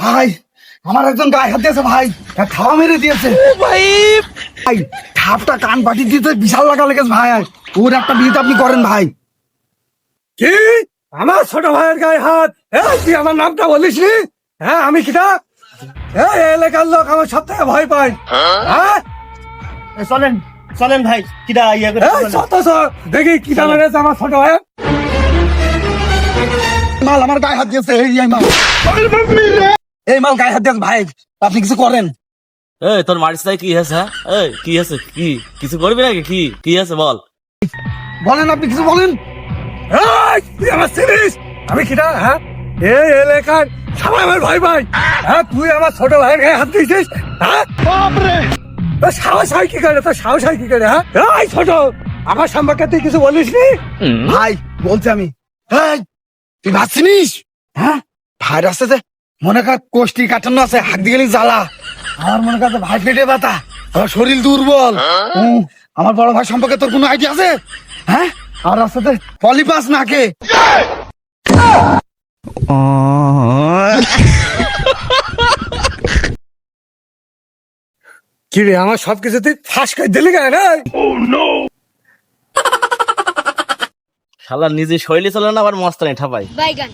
ভাই আমার একজন গায়ে হাত দিয়েছে ভাই, খাওয়া মেরে দিয়েছে ভাই। ভাই ঠাপটা কান পাটি দিতে বিশাল লাগা লেগেছে ভাই। ওর একটা বিয়েতে আপনি করেন ভাই। কি আমার ছোট ভাইয়ের গায়ে হাত? তুই আমার নামটা বলিস নি? হ্যাঁ আমি কিটা এলাকার লোক আমার সব থেকে ভয় পাই। হ্যাঁ চলেন চলেন ভাই, কিরা ইয়া করে দেখি কিটা মেরেছে আমার ছোট ভাই। মাল আমার গায়ে হাত দিয়েছে, এই মাল, এই মাল গায়ে হাত দিয়েছে ভাই, আপনি কিছু করেন। এই তোর মারিস তাই কি হয়েছে? এই কি হয়েছে? কি কিছু করবি নাকি? কি কি হয়েছে বল? বলেন, আপনি কিছু বলেন। তুই আমার চিনিস? আমি কিটা? হ্যাঁ এই এলাকার সবাই আমার ভয় পাই। হ্যাঁ তুই আমার ছোট ভাইয়ের গায়ে হাত দিয়েছিস? হ্যাঁ তোর সাহস হয় কি করে? তোর সাহস হয় কি করে? হ্যাঁ এই ছোট, আমার সম্পর্কে তুই কিছু বলিস নি? ভাই বলছি আমি, এই তুই ভাবছিস হ্যাঁ ভাইরাস আছে, মনে কর কোষ্টি কাটানো আছে, হাত দিয়ে গেলি জ্বালা। আমার মনে করছে ভাই পেটে ব্যথা, আমার শরীর দুর্বল। আমার বড় ভাই সম্পর্কে তোর কোনো আইডিয়া আছে? হ্যাঁ আর রাস্তাতে পলিপাস নাকে। কি রে আমার সবকিছু তুই ফাঁস করে দিলি কেন রে? শালা নিজে শৈলী চলে না, আবার মস্তানি ঠাপাই। বাইগান